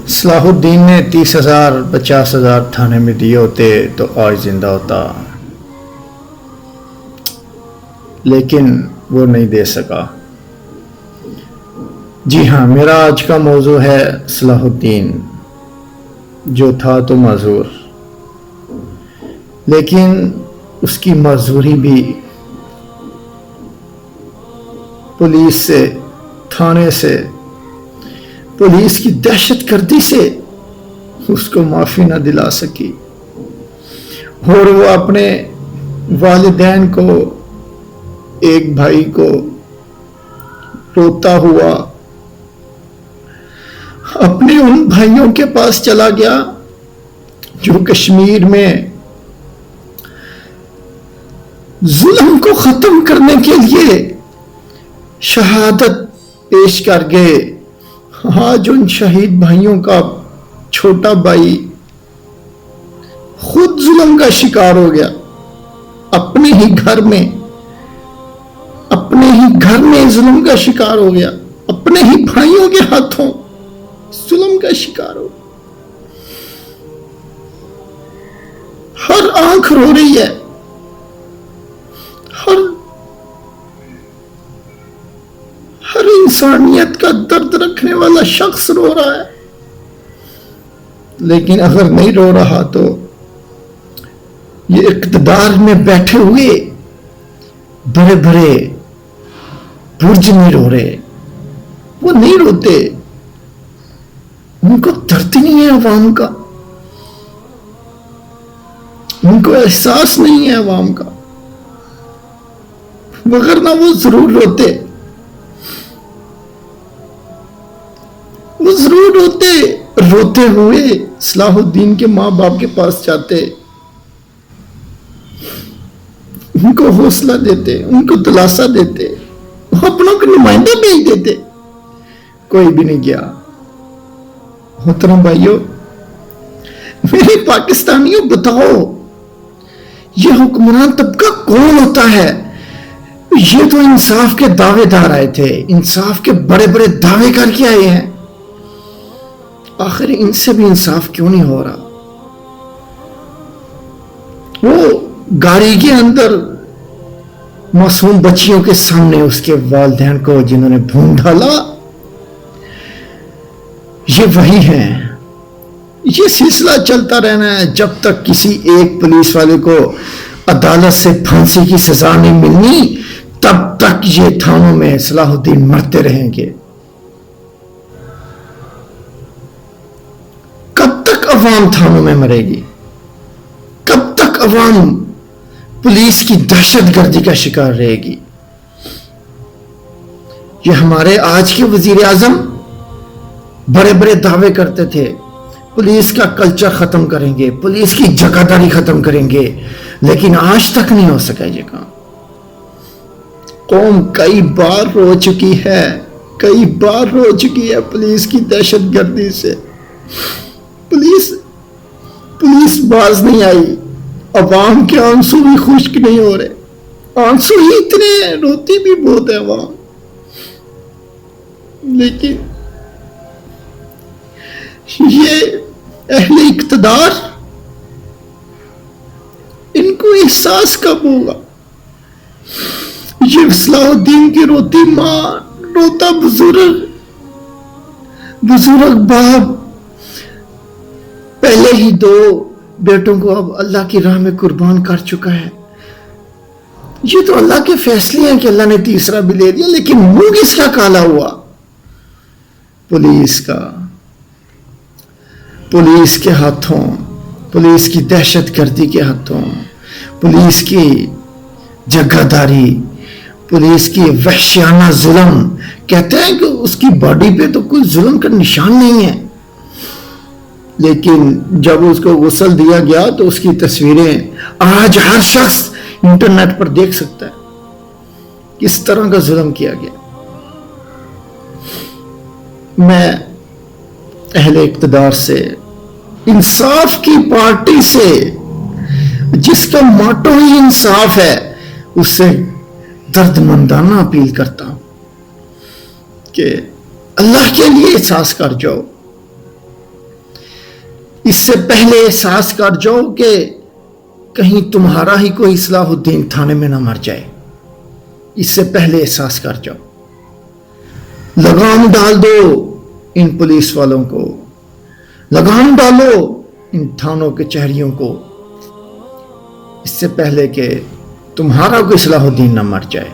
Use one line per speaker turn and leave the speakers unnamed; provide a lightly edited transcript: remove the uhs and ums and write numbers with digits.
صلاح الدین نے 30,000 50,000 تھانے میں دیے ہوتے تو آج زندہ ہوتا، لیکن وہ نہیں دے سکا۔ جی ہاں، میرا آج کا موضوع ہے صلاح الدین، جو تھا تو معذور، لیکن اس کی معذوری بھی پولیس سے، تھانے سے، پولیس کی دہشت گردی سے اس کو معافی نہ دلا سکی، اور وہ اپنے والدین کو، ایک بھائی کو روتا ہوا اپنے ان بھائیوں کے پاس چلا گیا جو کشمیر میں ظلم کو ختم کرنے کے لیے شہادت پیش کر گئے۔ آج ان شہید بھائیوں کا چھوٹا بھائی خود ظلم کا شکار ہو گیا، اپنے ہی گھر میں ظلم کا شکار ہو گیا، اپنے ہی بھائیوں کے ہاتھوں ظلم کا شکار ہو۔ ہر آنکھ رو رہی ہے، ہر انسانیت کا درد رکھنے والا شخص رو رہا ہے، لیکن اگر نہیں رو رہا تو یہ اقتدار میں بیٹھے ہوئے بڑے بڑے برج نہیں رو رہے، وہ نہیں روتے، ان کو درد نہیں ہے عوام کا، ان کو احساس نہیں ہے عوام کا، وگرنہ وہ ضرور روتے، روتے ہوئے صلاح الدین کے ماں باپ کے پاس جاتے، ان کو حوصلہ دیتے، ان کو دلاسا دیتے، اپنوں کے نمائندہ بھیج دیتے، کوئی بھی نہیں گیا۔ محترم بھائیوں، میرے پاکستانیوں، بتاؤ یہ حکمران طبقہ کون ہوتا ہے؟ یہ تو انصاف کے دعوے دار آئے تھے، انصاف کے بڑے بڑے دعوے کر کے آئے ہیں، آخر ان سے بھی انصاف کیوں نہیں ہو رہا؟ وہ گاڑی کے اندر معصوم بچیوں کے سامنے اس کے والدین کو جنہوں نے بھون ڈالا، یہ وہی ہیں۔ یہ سلسلہ چلتا رہنا ہے جب تک کسی ایک پولیس والے کو عدالت سے پھانسی کی سزا نہیں ملنی، تب تک یہ تھانوں میں صلاح الدین مرتے رہیں گے۔ کب تک عوام تھانوں میں مرے گی؟ کب تک عوام پولیس کی دہشت گردی کا شکار رہے گی؟ یہ ہمارے آج کے وزیر اعظم بڑے بڑے دعوے کرتے تھے، پولیس کا کلچر ختم کریں گے، پولیس کی جگہ داری ختم کریں گے، لیکن آج تک نہیں ہو سکا یہ کام۔ قوم کئی بار رو چکی ہے پولیس کی دہشت گردی سے، پولیس باز نہیں آئی، عوام کے آنسو بھی خشک نہیں ہو رہے، آنسو ہی اتنے ہیں، روتی بھی بہت ہے عوام، لیکن یہ اہل اقتدار، ان کو احساس کب ہوگا؟ یہ صلاح الدین کی روتی ماں، روتا بزرگ باپ، پہلے ہی 2 بیٹوں کو اب اللہ کی راہ میں قربان کر چکا ہے۔ یہ تو اللہ کے فیصلے ہیں کہ اللہ نے تیسرا بھی لے دیا، لیکن منہ کس کا کالا ہوا؟ پولیس کا، پولیس کے ہاتھوں، پولیس کی دہشت گردی کے ہاتھوں، پولیس کی جگہ داری، پولیس کی وحشیانہ ظلم۔ کہتے ہیں کہ اس کی باڈی پہ تو کوئی ظلم کا نشان نہیں ہے، لیکن جب اس کو غسل دیا گیا تو اس کی تصویریں آج ہر شخص انٹرنیٹ پر دیکھ سکتا ہے، کس طرح کا ظلم کیا گیا۔ میں اہل اقتدار سے، انصاف کی پارٹی سے، جس کا موٹو ہی انصاف ہے، اس سے درد مندانہ اپیل کرتا ہوں کہ اللہ کے لیے احساس کر جاؤ، اس سے پہلے احساس کر جاؤ کہ کہیں تمہارا ہی کوئی اصلاح الدین تھانے میں نہ مر جائے. اس سے پہلے احساس کر جاؤ. لگام ڈال دو ان پولیس والوں کو، لگام ڈالو ان تھانوں کے چہریوں کو، اس سے پہلے کہ تمہارا کوئی اصلاح الدین نہ مر جائے.